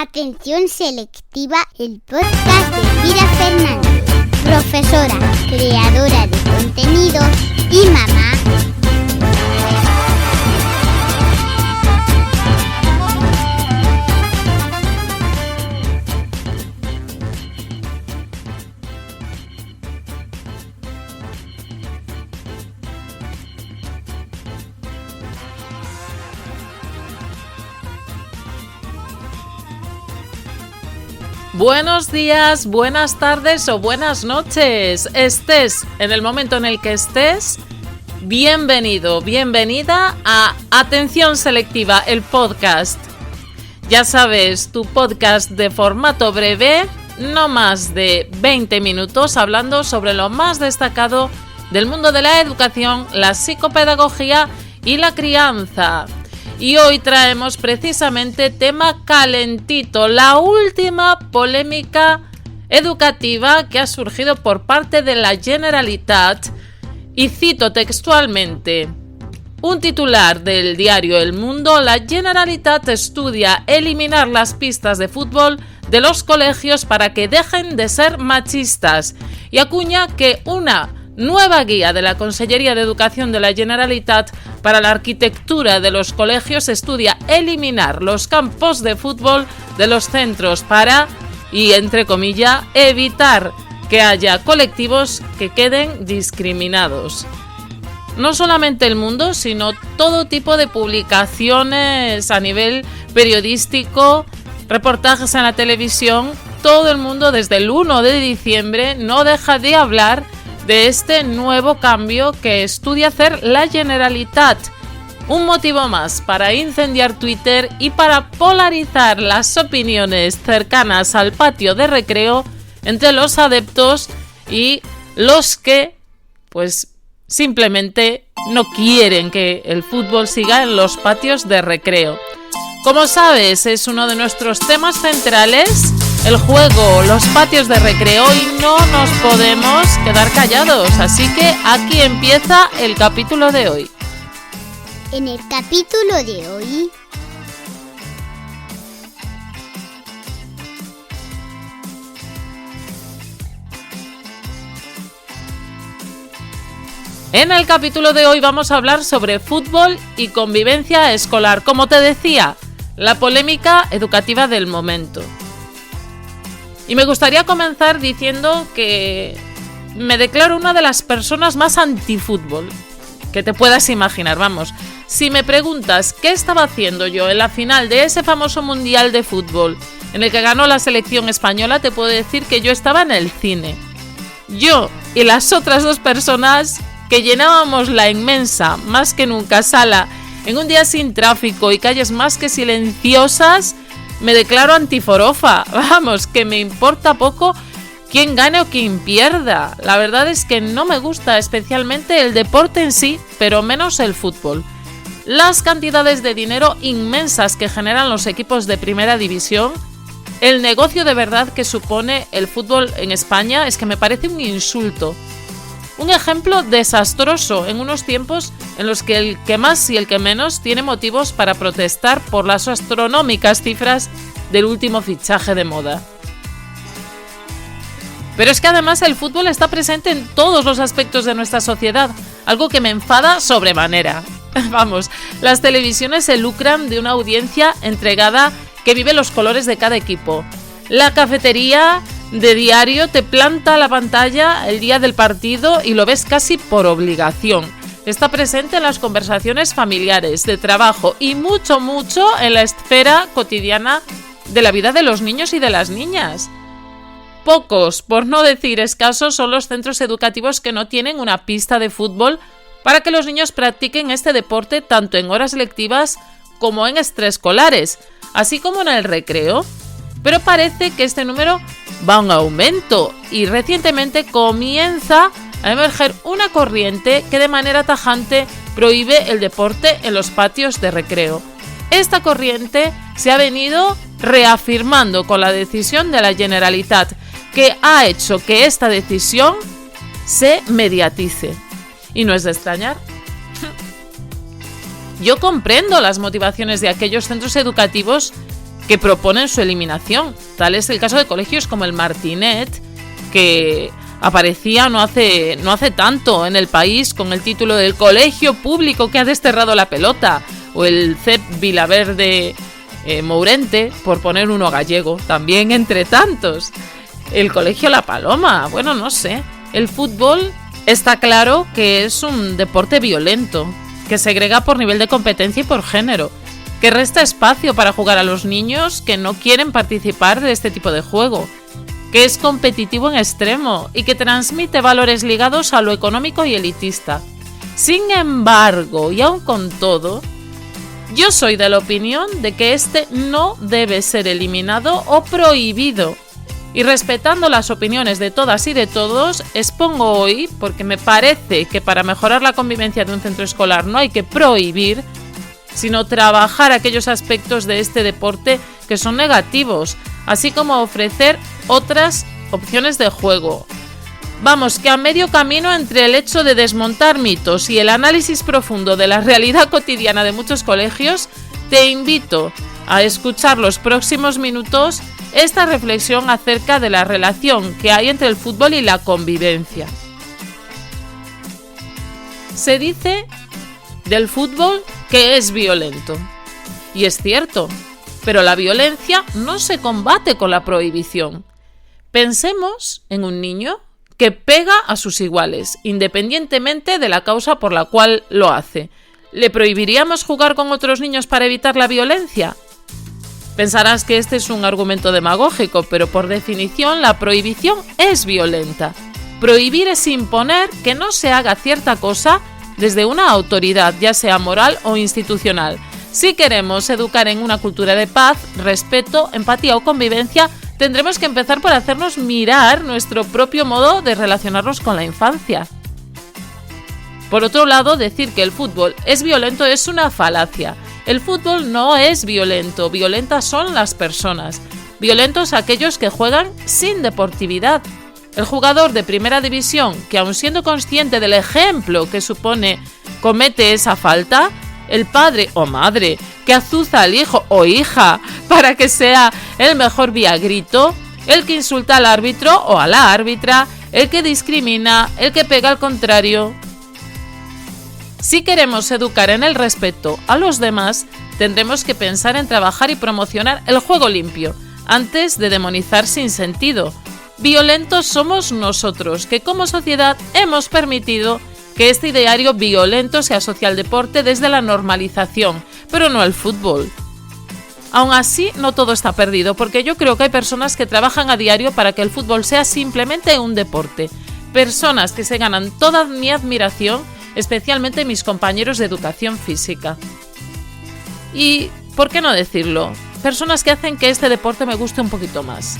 Atención selectiva, el podcast de Elvira Fernández, profesora, creadora de contenidos y mamá. Buenos días, buenas tardes o buenas noches. Estés en el momento en el que estés, bienvenido, bienvenida a Atención Selectiva, el podcast. Ya sabes, tu podcast de formato breve, no más de 20 minutos, hablando sobre lo más destacado del mundo de la educación, la psicopedagogía y la crianza. Y hoy traemos precisamente tema calentito, la última polémica educativa que ha surgido por parte de la Generalitat, y cito textualmente un titular del diario El Mundo: la Generalitat estudia eliminar las pistas de fútbol de los colegios para que dejen de ser machistas, y acuña que una nueva guía de la Consellería de Educación de la Generalitat para la arquitectura de los colegios estudia eliminar los campos de fútbol de los centros para, y entre comillas, evitar que haya colectivos que queden discriminados. No solamente El Mundo, sino todo tipo de publicaciones a nivel periodístico, reportajes en la televisión, todo el mundo desde el 1 de diciembre no deja de hablar de este nuevo cambio que estudia hacer la Generalitat. Un motivo más para incendiar Twitter y para polarizar las opiniones cercanas al patio de recreo entre los adeptos y los que, pues, simplemente no quieren que el fútbol siga en los patios de recreo. Como sabes, es uno de nuestros temas centrales, el juego, los patios de recreo, y no nos podemos quedar callados. Así que aquí empieza el capítulo de hoy. En el capítulo de hoy, vamos a hablar sobre fútbol y convivencia escolar. Como te decía, la polémica educativa del momento. Y me gustaría comenzar diciendo que me declaro una de las personas más antifútbol que te puedas imaginar. Vamos, si me preguntas qué estaba haciendo yo en la final de ese famoso mundial de fútbol en el que ganó la selección española, te puedo decir que yo estaba en el cine. Yo y las otras dos personas que llenábamos la inmensa, más que nunca, sala en un día sin tráfico y calles más que silenciosas, me declaro antiforofa. Vamos, que me importa poco quién gane o quién pierda. La verdad es que no me gusta especialmente el deporte en sí, pero menos el fútbol. Las cantidades de dinero inmensas que generan los equipos de primera división, el negocio de verdad que supone el fútbol en España, es que me parece un insulto. Un ejemplo desastroso en unos tiempos en los que el que más y el que menos tiene motivos para protestar por las astronómicas cifras del último fichaje de moda. Pero es que además el fútbol está presente en todos los aspectos de nuestra sociedad, algo que me enfada sobremanera. Vamos, las televisiones se lucran de una audiencia entregada que vive los colores de cada equipo. La cafetería de diario te planta la pantalla el día del partido y lo ves casi por obligación. Está presente en las conversaciones familiares, de trabajo y mucho en la esfera cotidiana de la vida de los niños y de las niñas. Pocos, por no decir escasos, son los centros educativos que no tienen una pista de fútbol para que los niños practiquen este deporte tanto en horas lectivas como en extraescolares, así como en el recreo. Pero parece que este número va en aumento y recientemente comienza a emerger una corriente que de manera tajante prohíbe el deporte en los patios de recreo. Esta corriente se ha venido reafirmando con la decisión de la Generalitat, que ha hecho que esta decisión se mediatice. Y no es de extrañar. Yo comprendo las motivaciones de aquellos centros educativos que proponen su eliminación. Tal es el caso de colegios como el Martinet, que aparecía no hace tanto en el país con el título del colegio público que ha desterrado la pelota, o el CEP Vilaverde Mourente, por poner uno gallego, también entre tantos. El colegio La Paloma, bueno, no sé. El fútbol está claro que es un deporte violento, que segrega por nivel de competencia y por género, que resta espacio para jugar a los niños que no quieren participar de este tipo de juego, que es competitivo en extremo y que transmite valores ligados a lo económico y elitista. Sin embargo, y aun con todo, yo soy de la opinión de que este no debe ser eliminado o prohibido. Y respetando las opiniones de todas y de todos, expongo hoy, porque me parece que para mejorar la convivencia de un centro escolar no hay que prohibir, sino trabajar aquellos aspectos de este deporte que son negativos, así como ofrecer otras opciones de juego. Vamos, que a medio camino entre el hecho de desmontar mitos y el análisis profundo de la realidad cotidiana de muchos colegios, te invito a escuchar los próximos minutos esta reflexión acerca de la relación que hay entre el fútbol y la convivencia. Se dice del fútbol que es violento. Y es cierto, pero la violencia no se combate con la prohibición. Pensemos en un niño que pega a sus iguales, independientemente de la causa por la cual lo hace. ¿Le prohibiríamos jugar con otros niños para evitar la violencia? Pensarás que este es un argumento demagógico, pero por definición la prohibición es violenta. Prohibir es imponer que no se haga cierta cosa desde una autoridad, ya sea moral o institucional. Si queremos educar en una cultura de paz, respeto, empatía o convivencia, tendremos que empezar por hacernos mirar nuestro propio modo de relacionarnos con la infancia. Por otro lado, decir que el fútbol es violento es una falacia. El fútbol no es violento, violentas son las personas. Violentos aquellos que juegan sin deportividad. El jugador de primera división, que aun siendo consciente del ejemplo que supone, comete esa falta, el padre o madre que azuza al hijo o hija para que sea el mejor viagrito, el que insulta al árbitro o a la árbitra, el que discrimina, el que pega al contrario. Si queremos educar en el respeto a los demás, tendremos que pensar en trabajar y promocionar el juego limpio, antes de demonizar sin sentido. Violentos somos nosotros, que como sociedad hemos permitido que este ideario violento se asocie al deporte desde la normalización, pero no al fútbol. Aún así, no todo está perdido, porque yo creo que hay personas que trabajan a diario para que el fútbol sea simplemente un deporte. Personas que se ganan toda mi admiración, especialmente mis compañeros de educación física. Y, ¿por qué no decirlo? Personas que hacen que este deporte me guste un poquito más.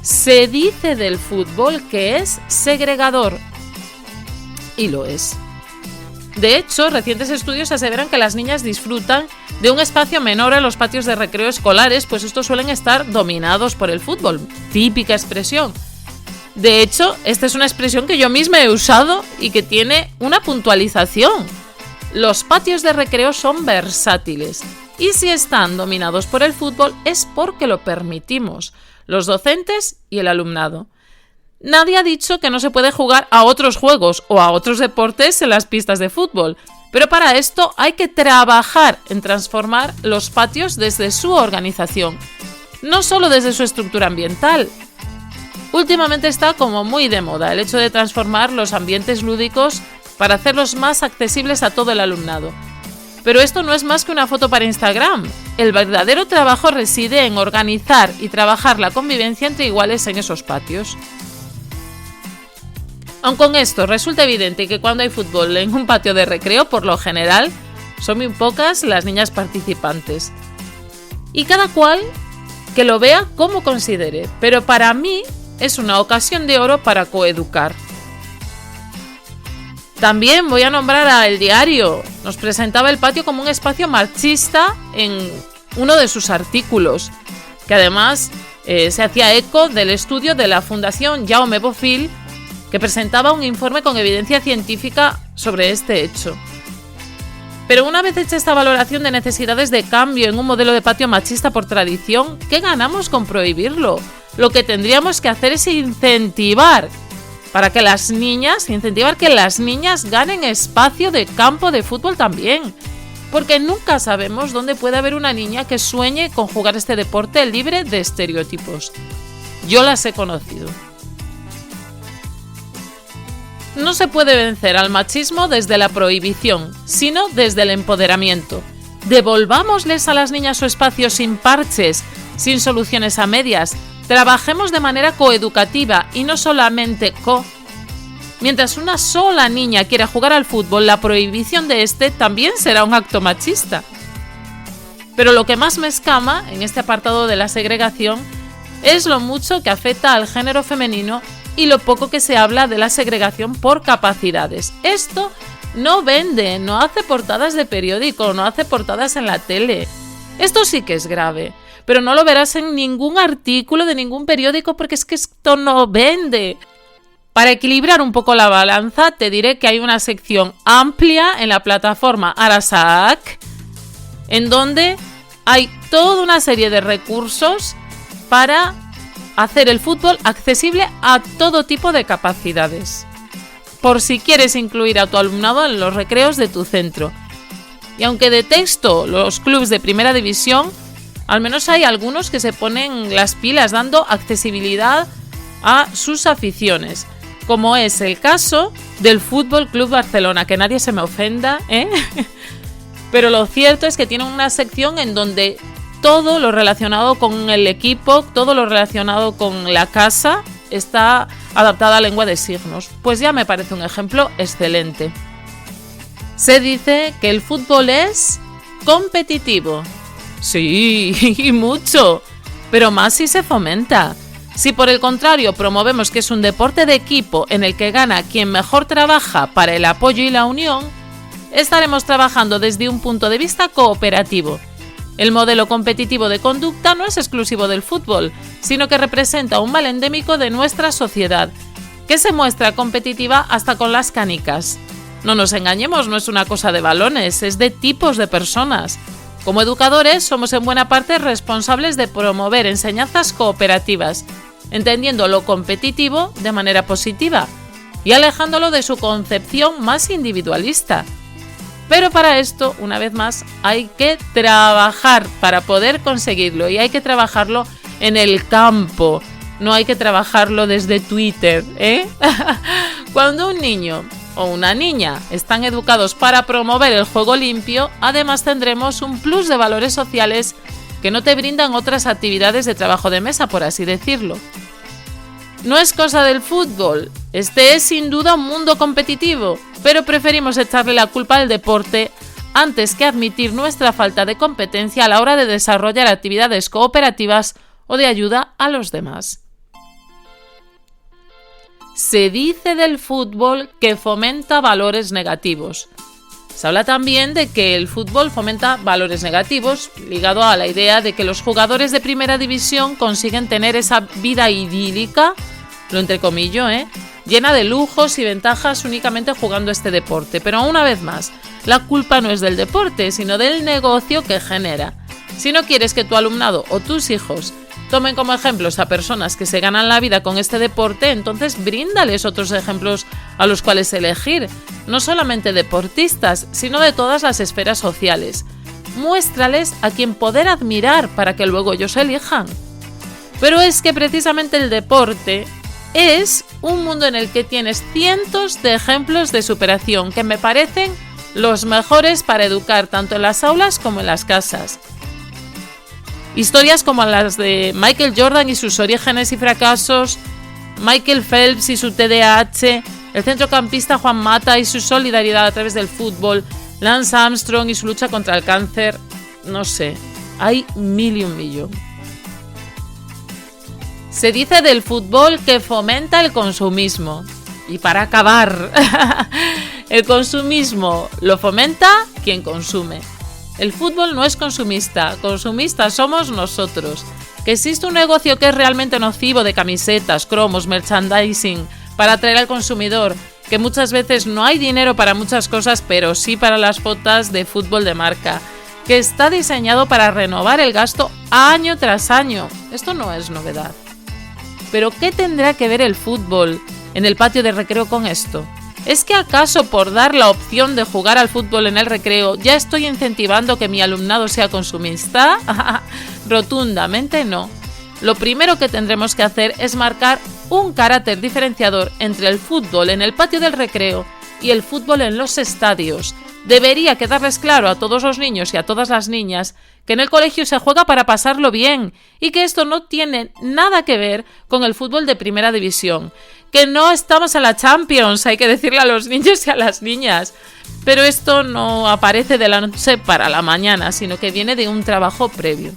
Se dice del fútbol que es segregador. Y lo es. De hecho, recientes estudios aseveran que las niñas disfrutan de un espacio menor en los patios de recreo escolares, pues estos suelen estar dominados por el fútbol. Típica expresión. De hecho, esta es una expresión que yo misma he usado y que tiene una puntualización. Los patios de recreo son versátiles y si están dominados por el fútbol es porque lo permitimos, los docentes y el alumnado. Nadie ha dicho que no se puede jugar a otros juegos o a otros deportes en las pistas de fútbol, pero para esto hay que trabajar en transformar los patios desde su organización, no solo desde su estructura ambiental. Últimamente está como muy de moda el hecho de transformar los ambientes lúdicos para hacerlos más accesibles a todo el alumnado. Pero esto no es más que una foto para Instagram. El verdadero trabajo reside en organizar y trabajar la convivencia entre iguales en esos patios. Aun con esto, resulta evidente que cuando hay fútbol en un patio de recreo, por lo general, son muy pocas las niñas participantes. Y cada cual que lo vea como considere, pero para mí es una ocasión de oro para coeducar. También voy a nombrar a El Diario. Nos presentaba el patio como un espacio marxista en uno de sus artículos, que además se hacía eco del estudio de la Fundación Jaume Bofill, que presentaba un informe con evidencia científica sobre este hecho. Pero una vez hecha esta valoración de necesidades de cambio en un modelo de patio machista por tradición, ¿qué ganamos con prohibirlo? Lo que tendríamos que hacer es incentivar que las niñas ganen espacio de campo de fútbol también. Porque nunca sabemos dónde puede haber una niña que sueñe con jugar este deporte libre de estereotipos. Yo las he conocido. No se puede vencer al machismo desde la prohibición, sino desde el empoderamiento. Devolvámosles a las niñas su espacio sin parches, sin soluciones a medias. Trabajemos de manera coeducativa y no solamente Mientras una sola niña quiera jugar al fútbol, la prohibición de este también será un acto machista. Pero lo que más me escama en este apartado de la segregación es lo mucho que afecta al género femenino y lo poco que se habla de la segregación por capacidades. Esto no vende, no hace portadas de periódico, no hace portadas en la tele. Esto sí que es grave, pero no lo verás en ningún artículo de ningún periódico porque es que esto no vende. Para equilibrar un poco la balanza, te diré que hay una sección amplia en la plataforma Arasac, en donde hay toda una serie de recursos para hacer el fútbol accesible a todo tipo de capacidades, por si quieres incluir a tu alumnado en los recreos de tu centro. Y aunque detesto los clubes de primera división, al menos hay algunos que se ponen las pilas dando accesibilidad a sus aficiones, como es el caso del Fútbol Club Barcelona, que nadie se me ofenda, pero lo cierto es que tiene una sección en donde todo lo relacionado con el equipo, todo lo relacionado con la casa, está adaptada a lengua de signos. Pues ya me parece un ejemplo excelente. Se dice que el fútbol es competitivo. Sí, y mucho, pero más si se fomenta. Si por el contrario promovemos que es un deporte de equipo en el que gana quien mejor trabaja para el apoyo y la unión, estaremos trabajando desde un punto de vista cooperativo. El modelo competitivo de conducta no es exclusivo del fútbol, sino que representa un mal endémico de nuestra sociedad, que se muestra competitiva hasta con las canicas. No nos engañemos, no es una cosa de balones, es de tipos de personas. Como educadores somos en buena parte responsables de promover enseñanzas cooperativas, entendiendo lo competitivo de manera positiva y alejándolo de su concepción más individualista. Pero para esto, una vez más, hay que trabajar para poder conseguirlo y hay que trabajarlo en el campo, no hay que trabajarlo desde Twitter, Cuando un niño o una niña están educados para promover el juego limpio, además tendremos un plus de valores sociales que no te brindan otras actividades de trabajo de mesa, por así decirlo. No es cosa del fútbol, este es sin duda un mundo competitivo, pero preferimos echarle la culpa al deporte antes que admitir nuestra falta de competencia a la hora de desarrollar actividades cooperativas o de ayuda a los demás. Se dice del fútbol que fomenta valores negativos. Se habla también de que el fútbol fomenta valores negativos, ligado a la idea de que los jugadores de primera división consiguen tener esa vida idílica, lo entrecomillo, llena de lujos y ventajas únicamente jugando este deporte. Pero una vez más, la culpa no es del deporte, sino del negocio que genera. Si no quieres que tu alumnado o tus hijos tomen como ejemplos a personas que se ganan la vida con este deporte, entonces bríndales otros ejemplos a los cuales elegir, no solamente deportistas, sino de todas las esferas sociales. Muéstrales a quien poder admirar para que luego ellos elijan. Pero es que precisamente el deporte es un mundo en el que tienes cientos de ejemplos de superación que me parecen los mejores para educar tanto en las aulas como en las casas. Historias como las de Michael Jordan y sus orígenes y fracasos, Michael Phelps y su TDAH, el centrocampista Juan Mata y su solidaridad a través del fútbol, Lance Armstrong y su lucha contra el cáncer, no sé, hay mil y un millón. Se dice del fútbol que fomenta el consumismo. Y para acabar, el consumismo lo fomenta quien consume. El fútbol no es consumista, consumistas somos nosotros. Que existe un negocio que es realmente nocivo de camisetas, cromos, merchandising, para atraer al consumidor, que muchas veces no hay dinero para muchas cosas, pero sí para las botas de fútbol de marca, que está diseñado para renovar el gasto año tras año. Esto no es novedad. ¿Pero qué tendrá que ver el fútbol en el patio de recreo con esto? ¿Es que acaso por dar la opción de jugar al fútbol en el recreo ya estoy incentivando que mi alumnado sea consumista? Rotundamente no. Lo primero que tendremos que hacer es marcar un carácter diferenciador entre el fútbol en el patio del recreo y el fútbol en los estadios. Debería quedarles claro a todos los niños y a todas las niñas que en el colegio se juega para pasarlo bien y que esto no tiene nada que ver con el fútbol de primera división. Que no estamos en la Champions, hay que decirle a los niños y a las niñas. Pero esto no aparece de la noche para la mañana, sino que viene de un trabajo previo.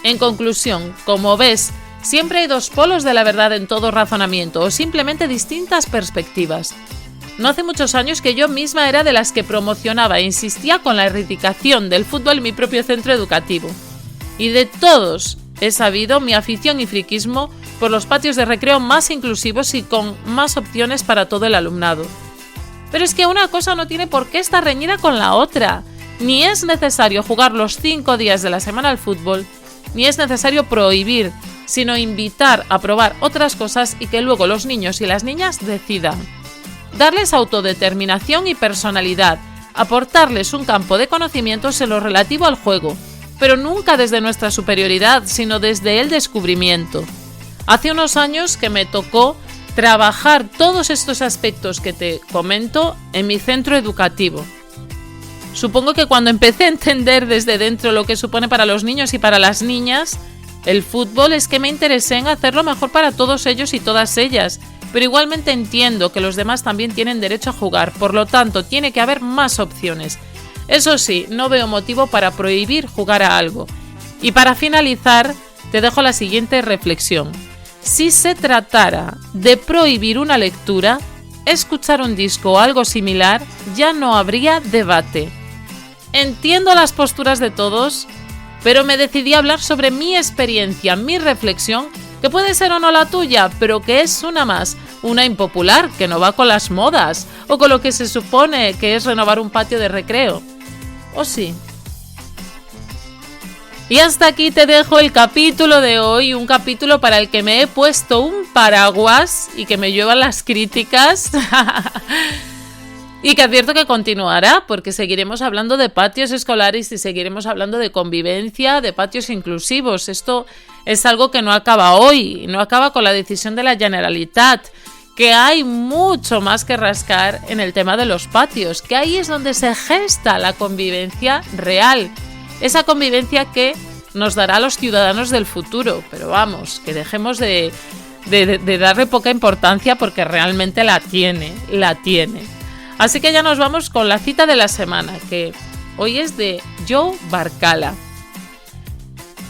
En conclusión, como ves, siempre hay dos polos de la verdad en todo razonamiento o simplemente distintas perspectivas. No hace muchos años que yo misma era de las que promocionaba e insistía con la erradicación del fútbol en mi propio centro educativo. Y de todos he sabido mi afición y friquismo por los patios de recreo más inclusivos y con más opciones para todo el alumnado. Pero es que una cosa no tiene por qué estar reñida con la otra. Ni es necesario jugar los 5 días de la semana al fútbol, ni es necesario prohibir, sino invitar a probar otras cosas y que luego los niños y las niñas decidan. Darles autodeterminación y personalidad, aportarles un campo de conocimientos en lo relativo al juego, pero nunca desde nuestra superioridad, sino desde el descubrimiento. Hace unos años que me tocó trabajar todos estos aspectos que te comento en mi centro educativo. Supongo que cuando empecé a entender desde dentro lo que supone para los niños y para las niñas el fútbol, es que me interesé en hacerlo mejor para todos ellos y todas ellas. Pero igualmente entiendo que los demás también tienen derecho a jugar, por lo tanto tiene que haber más opciones. Eso sí, no veo motivo para prohibir jugar a algo. Y para finalizar, te dejo la siguiente reflexión. Si se tratara de prohibir una lectura, escuchar un disco o algo similar, ya no habría debate. Entiendo las posturas de todos, pero me decidí a hablar sobre mi experiencia, mi reflexión, que puede ser o no la tuya, pero que es una más, una impopular, que no va con las modas, o con lo que se supone que es renovar un patio de recreo. ¿O sí? Y hasta aquí te dejo el capítulo de hoy, un capítulo para el que me he puesto un paraguas y que me lluevan las críticas. Y que advierto que continuará, porque seguiremos hablando de patios escolares y seguiremos hablando de convivencia, de patios inclusivos. Esto es algo que no acaba hoy, no acaba con la decisión de la Generalitat, que hay mucho más que rascar en el tema de los patios, que ahí es donde se gesta la convivencia real, esa convivencia que nos dará a los ciudadanos del futuro. Pero vamos, que dejemos de darle poca importancia, porque realmente la tiene. Así que ya nos vamos con la cita de la semana, que hoy es de Joe Barcala.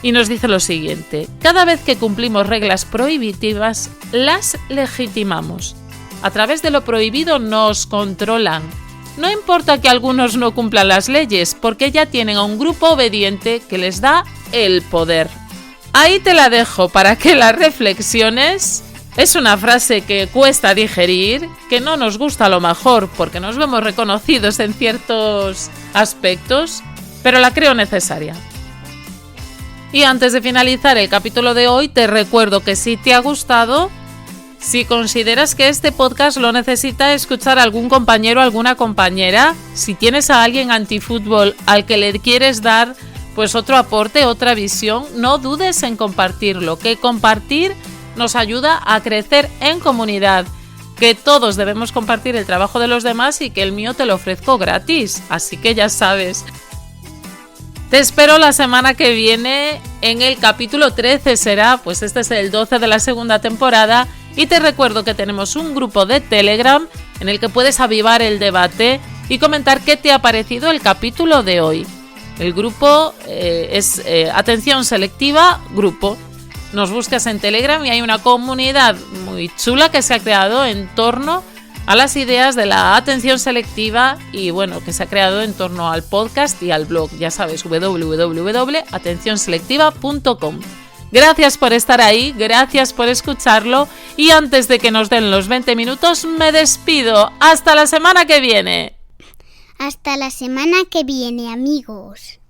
Y nos dice lo siguiente: cada vez que cumplimos reglas prohibitivas, las legitimamos. A través de lo prohibido nos controlan. No importa que algunos no cumplan las leyes, porque ya tienen a un grupo obediente que les da el poder. Ahí te la dejo para que la reflexiones. Es una frase que cuesta digerir, que no nos gusta a lo mejor porque nos vemos reconocidos en ciertos aspectos, pero la creo necesaria. Y antes de finalizar el capítulo de hoy, te recuerdo que si te ha gustado, si consideras que este podcast lo necesita escuchar algún compañero o alguna compañera, si tienes a alguien antifútbol al que le quieres dar pues otro aporte, otra visión, no dudes en compartirlo, que compartir nos ayuda a crecer en comunidad, que todos debemos compartir el trabajo de los demás y que el mío te lo ofrezco gratis, así que ya sabes. Te espero la semana que viene en el capítulo 13 será, pues este es el 12 de la segunda temporada, y te recuerdo que tenemos un grupo de Telegram en el que puedes avivar el debate y comentar qué te ha parecido el capítulo de hoy. El grupo es Atención Selectiva Grupo. Nos buscas en Telegram y hay una comunidad muy chula que se ha creado en torno a las ideas de la atención selectiva y bueno, que se ha creado en torno al podcast y al blog. Ya sabes, www.atencionselectiva.com. Gracias por estar ahí, gracias por escucharlo y antes de que nos den los 20 minutos me despido. ¡Hasta la semana que viene! Hasta la semana que viene, amigos.